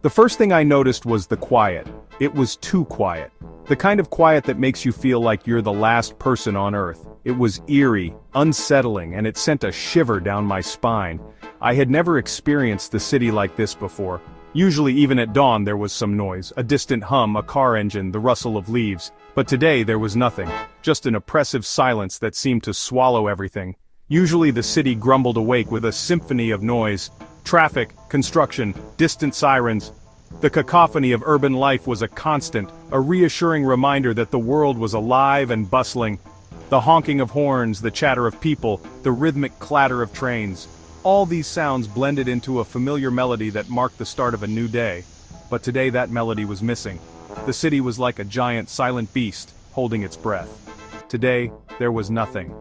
The first thing I noticed was the quiet. It was too quiet. The kind of quiet that makes you feel like you're the last person on Earth. It was eerie, unsettling, and it sent a shiver down my spine. I had never experienced the city like this before. Usually even at dawn there was some noise, a distant hum, a car engine, the rustle of leaves. But today there was nothing, just an oppressive silence that seemed to swallow everything. Usually the city grumbled awake with a symphony of noise. Traffic, construction, distant sirens. The cacophony of urban life was a constant, a reassuring reminder that the world was alive and bustling. The honking of horns, the chatter of people, the rhythmic clatter of trains. All these sounds blended into a familiar melody that marked the start of a new day. But today that melody was missing. The city was like a giant silent beast, holding its breath. Today, there was nothing.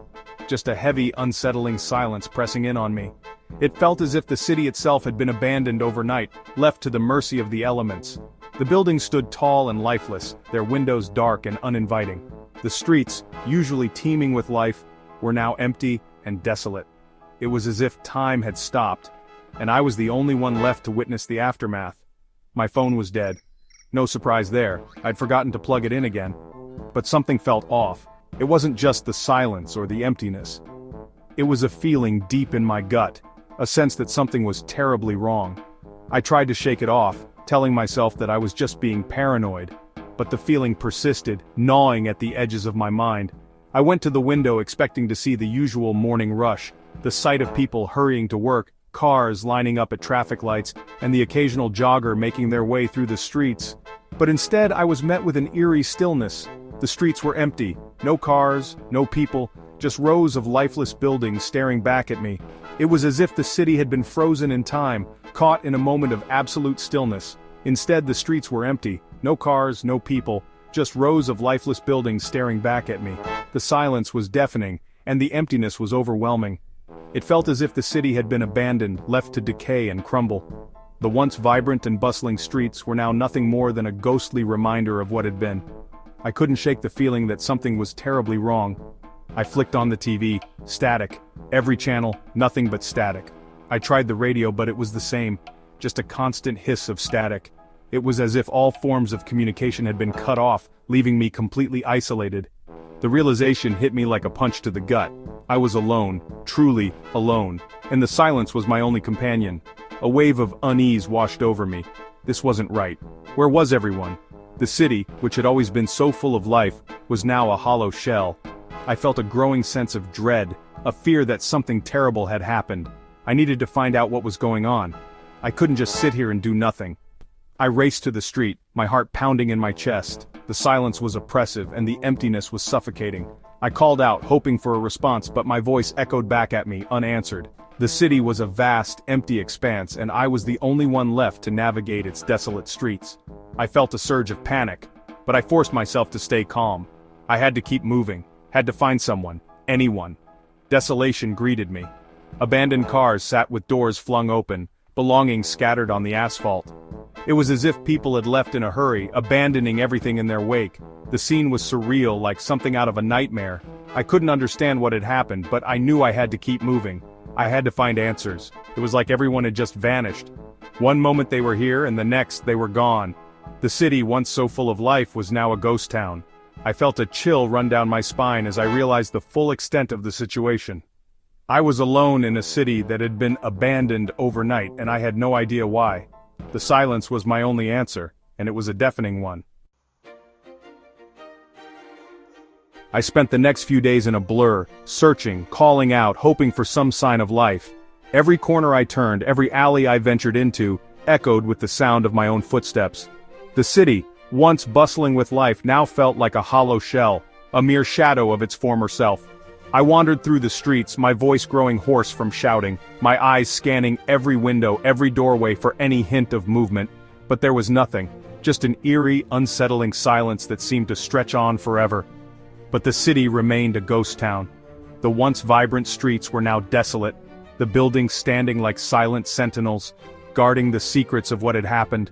Just a heavy, unsettling silence pressing in on me. It felt as if the city itself had been abandoned overnight, left to the mercy of the elements. The buildings stood tall and lifeless, their windows dark and uninviting. The streets, usually teeming with life, were now empty and desolate. It was as if time had stopped, and I was the only one left to witness the aftermath. My phone was dead. No surprise there, I'd forgotten to plug it in again. But something felt off. It wasn't just the silence or the emptiness. It was a feeling deep in my gut, a sense that something was terribly wrong. I tried to shake it off, telling myself that I was just being paranoid. But the feeling persisted, gnawing at the edges of my mind. I went to the window expecting to see the usual morning rush, the sight of people hurrying to work, cars lining up at traffic lights, and the occasional jogger making their way through the streets. But instead I was met with an eerie stillness. The streets were empty, no cars, no people, just rows of lifeless buildings staring back at me. It was as if the city had been frozen in time, caught in a moment of absolute stillness. Instead the streets were empty, no cars, no people, just rows of lifeless buildings staring back at me. The silence was deafening, and the emptiness was overwhelming. It felt as if the city had been abandoned, left to decay and crumble. The once vibrant and bustling streets were now nothing more than a ghostly reminder of what had been. I couldn't shake the feeling that something was terribly wrong. I flicked on the TV, static. Every channel, nothing but static. I tried the radio but it was the same, just a constant hiss of static. It was as if all forms of communication had been cut off, leaving me completely isolated. The realization hit me like a punch to the gut. I was alone, truly alone, and the silence was my only companion. A wave of unease washed over me. This wasn't right. Where was everyone? The city, which had always been so full of life, was now a hollow shell. I felt a growing sense of dread, a fear that something terrible had happened. I needed to find out what was going on. I couldn't just sit here and do nothing. I raced to the street, my heart pounding in my chest. The silence was oppressive and the emptiness was suffocating. I called out, hoping for a response, but my voice echoed back at me, unanswered. The city was a vast, empty expanse, and I was the only one left to navigate its desolate streets. I felt a surge of panic, but I forced myself to stay calm. I had to keep moving, had to find someone, anyone. Desolation greeted me. Abandoned cars sat with doors flung open, belongings scattered on the asphalt. It was as if people had left in a hurry, abandoning everything in their wake. The scene was surreal, like something out of a nightmare. I couldn't understand what had happened, but I knew I had to keep moving. I had to find answers. It was like everyone had just vanished. One moment they were here, and the next they were gone. The city, once so full of life, was now a ghost town. I felt a chill run down my spine as I realized the full extent of the situation. I was alone in a city that had been abandoned overnight, and I had no idea why. The silence was my only answer, and it was a deafening one. I spent the next few days in a blur, searching, calling out, hoping for some sign of life. Every corner I turned, every alley I ventured into, echoed with the sound of my own footsteps. The city, once bustling with life, now felt like a hollow shell, a mere shadow of its former self. I wandered through the streets, my voice growing hoarse from shouting, my eyes scanning every window, every doorway for any hint of movement, but there was nothing, just an eerie, unsettling silence that seemed to stretch on forever. But the city remained a ghost town. The once vibrant streets were now desolate, the buildings standing like silent sentinels, guarding the secrets of what had happened.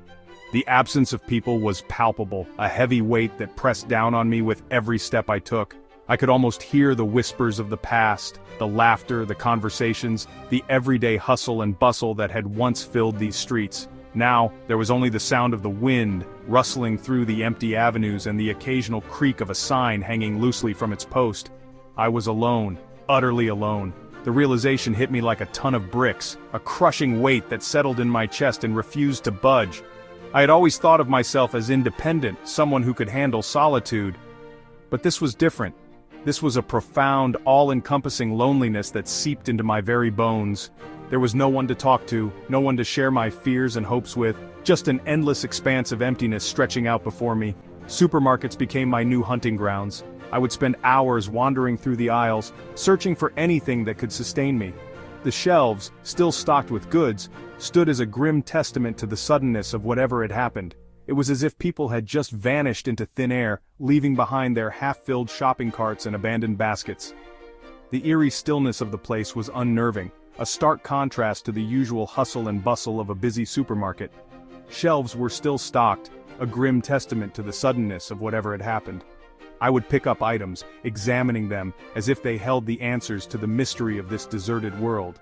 The absence of people was palpable, a heavy weight that pressed down on me with every step I took. I could almost hear the whispers of the past, the laughter, the conversations, the everyday hustle and bustle that had once filled these streets. Now, there was only the sound of the wind, rustling through the empty avenues and the occasional creak of a sign hanging loosely from its post. I was alone, utterly alone. The realization hit me like a ton of bricks, a crushing weight that settled in my chest and refused to budge. I had always thought of myself as independent, someone who could handle solitude. But this was different. This was a profound, all-encompassing loneliness that seeped into my very bones. There was no one to talk to, no one to share my fears and hopes with, just an endless expanse of emptiness stretching out before me. Supermarkets became my new hunting grounds. I would spend hours wandering through the aisles, searching for anything that could sustain me. The shelves, still stocked with goods, stood as a grim testament to the suddenness of whatever had happened. It was as if people had just vanished into thin air, leaving behind their half-filled shopping carts and abandoned baskets. The eerie stillness of the place was unnerving, a stark contrast to the usual hustle and bustle of a busy supermarket. Shelves were still stocked, a grim testament to the suddenness of whatever had happened. I would pick up items, examining them as if they held the answers to the mystery of this deserted world.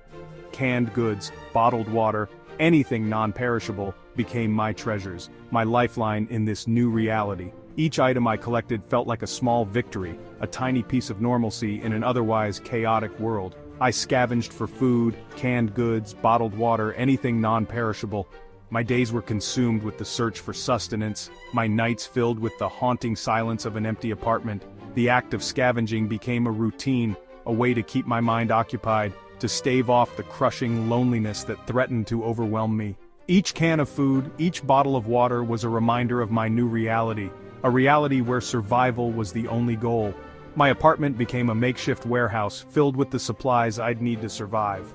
Canned goods, bottled water, anything non-perishable became my treasures, my lifeline in this new reality. Each item I collected felt like a small victory, a tiny piece of normalcy in an otherwise chaotic world. I scavenged for food, canned goods, bottled water, anything non-perishable. My days were consumed with the search for sustenance, my nights filled with the haunting silence of an empty apartment. The act of scavenging became a routine, a way to keep my mind occupied, to stave off the crushing loneliness that threatened to overwhelm me. Each can of food, each bottle of water was a reminder of my new reality, a reality where survival was the only goal. My apartment became a makeshift warehouse filled with the supplies I'd need to survive.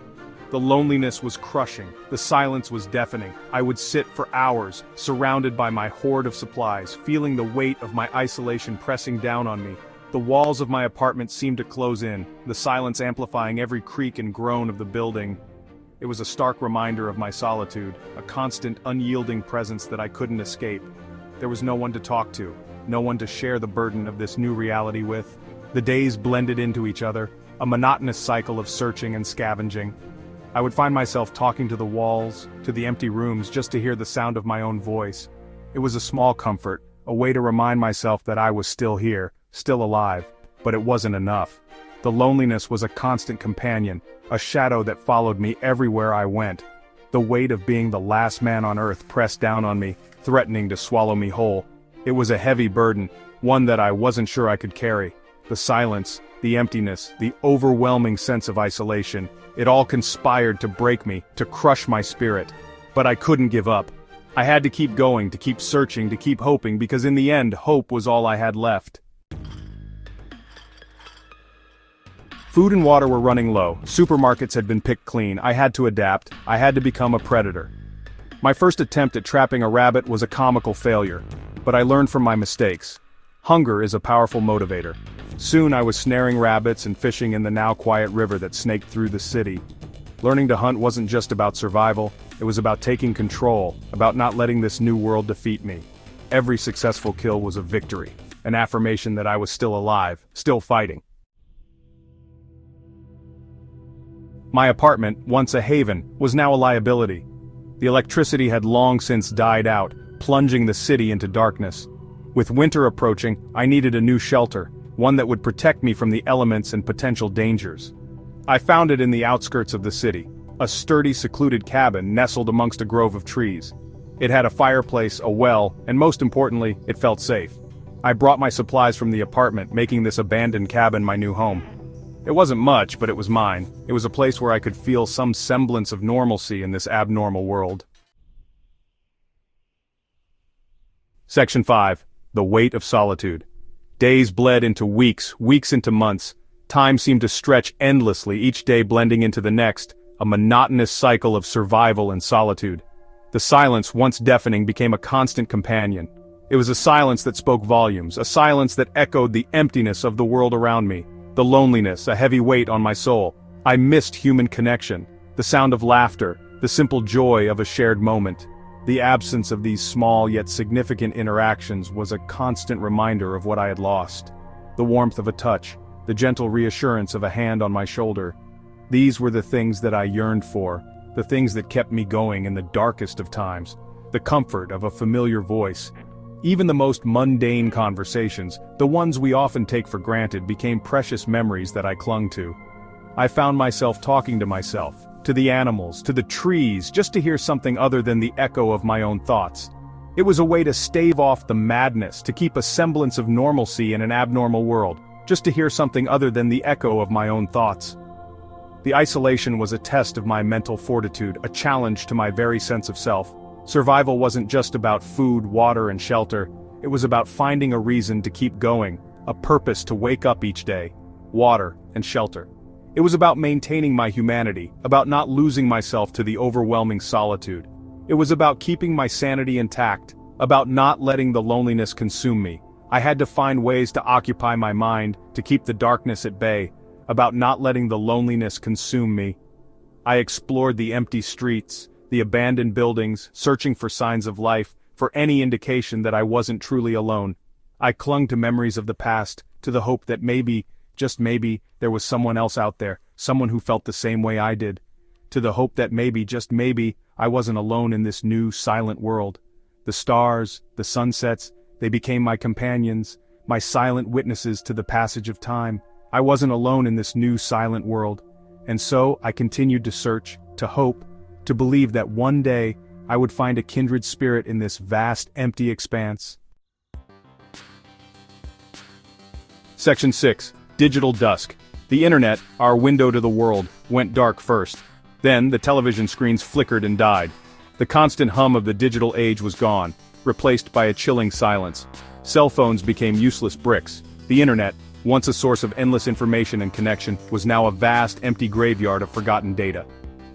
The loneliness was crushing, the silence was deafening. I would sit for hours, surrounded by my hoard of supplies, feeling the weight of my isolation pressing down on me. The walls of my apartment seemed to close in, the silence amplifying every creak and groan of the building. It was a stark reminder of my solitude, a constant, unyielding presence that I couldn't escape. There was no one to talk to, no one to share the burden of this new reality with. The days blended into each other, a monotonous cycle of searching and scavenging. I would find myself talking to the walls, to the empty rooms, just to hear the sound of my own voice. It was a small comfort, a way to remind myself that I was still here, still alive, but it wasn't enough. The loneliness was a constant companion, a shadow that followed me everywhere I went. The weight of being the last man on earth pressed down on me, threatening to swallow me whole. It was a heavy burden, one that I wasn't sure I could carry. The silence, the emptiness, the overwhelming sense of isolation, it all conspired to break me, to crush my spirit. But I couldn't give up. I had to keep going, to keep searching, to keep hoping, because in the end, hope was all I had left. Food and water were running low, supermarkets had been picked clean, I had to adapt, I had to become a predator. My first attempt at trapping a rabbit was a comical failure, but I learned from my mistakes. Hunger is a powerful motivator. Soon I was snaring rabbits and fishing in the now quiet river that snaked through the city. Learning to hunt wasn't just about survival, it was about taking control, about not letting this new world defeat me. Every successful kill was a victory, an affirmation that I was still alive, still fighting. My apartment, once a haven, was now a liability. The electricity had long since died out, plunging the city into darkness. With winter approaching, I needed a new shelter, one that would protect me from the elements and potential dangers. I found it in the outskirts of the city, a sturdy, secluded cabin nestled amongst a grove of trees. It had a fireplace, a well, and most importantly, it felt safe. I brought my supplies from the apartment, making this abandoned cabin my new home. It wasn't much, but it was mine. It was a place where I could feel some semblance of normalcy in this abnormal world. Section 5. The Weight of Solitude. Days bled into weeks, weeks into months. Time seemed to stretch endlessly, each day blending into the next, a monotonous cycle of survival and solitude. The silence, once deafening, became a constant companion. It was a silence that spoke volumes, a silence that echoed the emptiness of the world around me. The loneliness, a heavy weight on my soul. I missed human connection, the sound of laughter, the simple joy of a shared moment. The absence of these small yet significant interactions was a constant reminder of what I had lost. the warmth of a touch, the gentle reassurance of a hand on my shoulder. These were the things that I yearned for, the things that kept me going in the darkest of times, the comfort of a familiar voice. Even the most mundane conversations, the ones we often take for granted, became precious memories that I clung to. I found myself talking to myself, to the animals, to the trees, just to hear something other than the echo of my own thoughts. It was a way to stave off the madness, to keep a semblance of normalcy in an abnormal world, just to hear something other than the echo of my own thoughts. The isolation was a test of my mental fortitude, a challenge to my very sense of self. Survival wasn't just about food, water, and shelter. It was about finding a reason to keep going, a purpose to wake up each day. Water and shelter. It was about maintaining my humanity, about not losing myself to the overwhelming solitude. It was about keeping my sanity intact, about not letting the loneliness consume me. I had to find ways to occupy my mind, to keep the darkness at bay, about not letting the loneliness consume me. I explored the empty streets, the abandoned buildings, searching for signs of life, for any indication that I wasn't truly alone. I clung to memories of the past, to the hope that maybe, just maybe, there was someone else out there, someone who felt the same way I did. To the hope that maybe, just maybe, I wasn't alone in this new, silent world. The stars, the sunsets, they became my companions, my silent witnesses to the passage of time. I wasn't alone in this new, silent world. And so, I continued to search, to hope, to believe that one day, I would find a kindred spirit in this vast, empty expanse. Section 6. Digital Dusk. The internet, our window to the world, went dark first. Then, the television screens flickered and died. The constant hum of the digital age was gone, replaced by a chilling silence. Cell phones became useless bricks. The internet, once a source of endless information and connection, was now a vast, empty graveyard of forgotten data.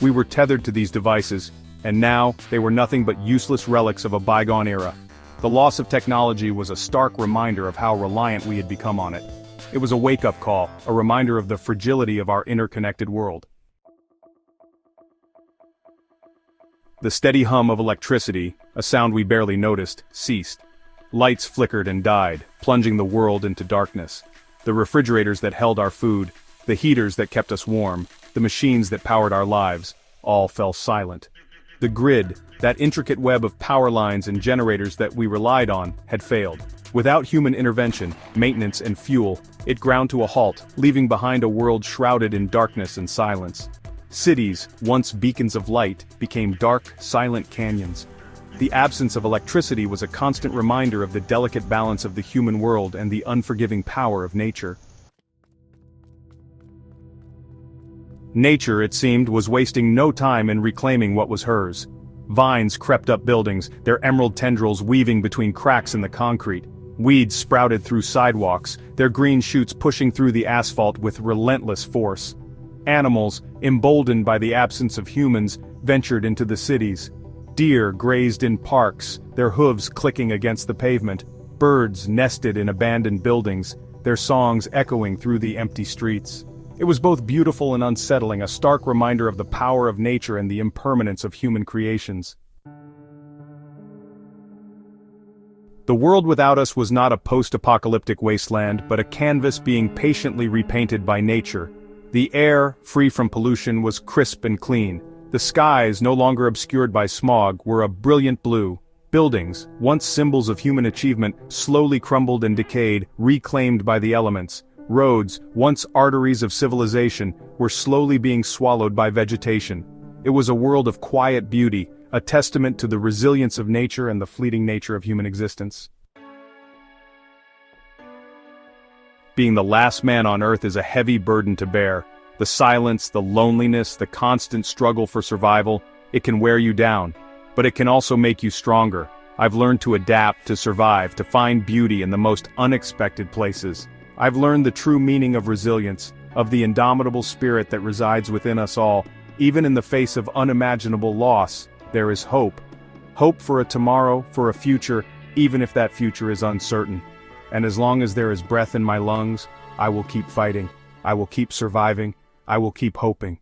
We were tethered to these devices, and now, they were nothing but useless relics of a bygone era. The loss of technology was a stark reminder of how reliant we had become on it. It was a wake-up call, a reminder of the fragility of our interconnected world. The steady hum of electricity, a sound we barely noticed, ceased. Lights flickered and died, plunging the world into darkness. The refrigerators that held our food, the heaters that kept us warm, the machines that powered our lives, all fell silent. The grid, that intricate web of power lines and generators that we relied on, had failed. Without human intervention, maintenance and fuel, it ground to a halt, leaving behind a world shrouded in darkness and silence. Cities, once beacons of light, became dark, silent canyons. The absence of electricity was a constant reminder of the delicate balance of the human world and the unforgiving power of nature. Nature, it seemed, was wasting no time in reclaiming what was hers. Vines crept up buildings, their emerald tendrils weaving between cracks in the concrete. Weeds sprouted through sidewalks, their green shoots pushing through the asphalt with relentless force. Animals, emboldened by the absence of humans, ventured into the cities. Deer grazed in parks, their hooves clicking against the pavement. Birds nested in abandoned buildings, their songs echoing through the empty streets. It was both beautiful and unsettling, a stark reminder of the power of nature and the impermanence of human creations. The world without us was not a post-apocalyptic wasteland, but a canvas being patiently repainted by nature. The air, free from pollution, was crisp and clean. The skies, no longer obscured by smog, were a brilliant blue. Buildings, once symbols of human achievement, slowly crumbled and decayed, reclaimed by the elements. Roads, once arteries of civilization, were slowly being swallowed by vegetation. It was a world of quiet beauty, a testament to the resilience of nature and the fleeting nature of human existence. Being the last man on Earth is a heavy burden to bear. The silence, the loneliness, the constant struggle for survival, it can wear you down. But it can also make you stronger. I've learned to adapt, to survive, to find beauty in the most unexpected places. I've learned the true meaning of resilience, of the indomitable spirit that resides within us all. Even in the face of unimaginable loss, there is hope. Hope for a tomorrow, for a future, even if that future is uncertain. And as long as there is breath in my lungs, I will keep fighting. I will keep surviving. I will keep hoping.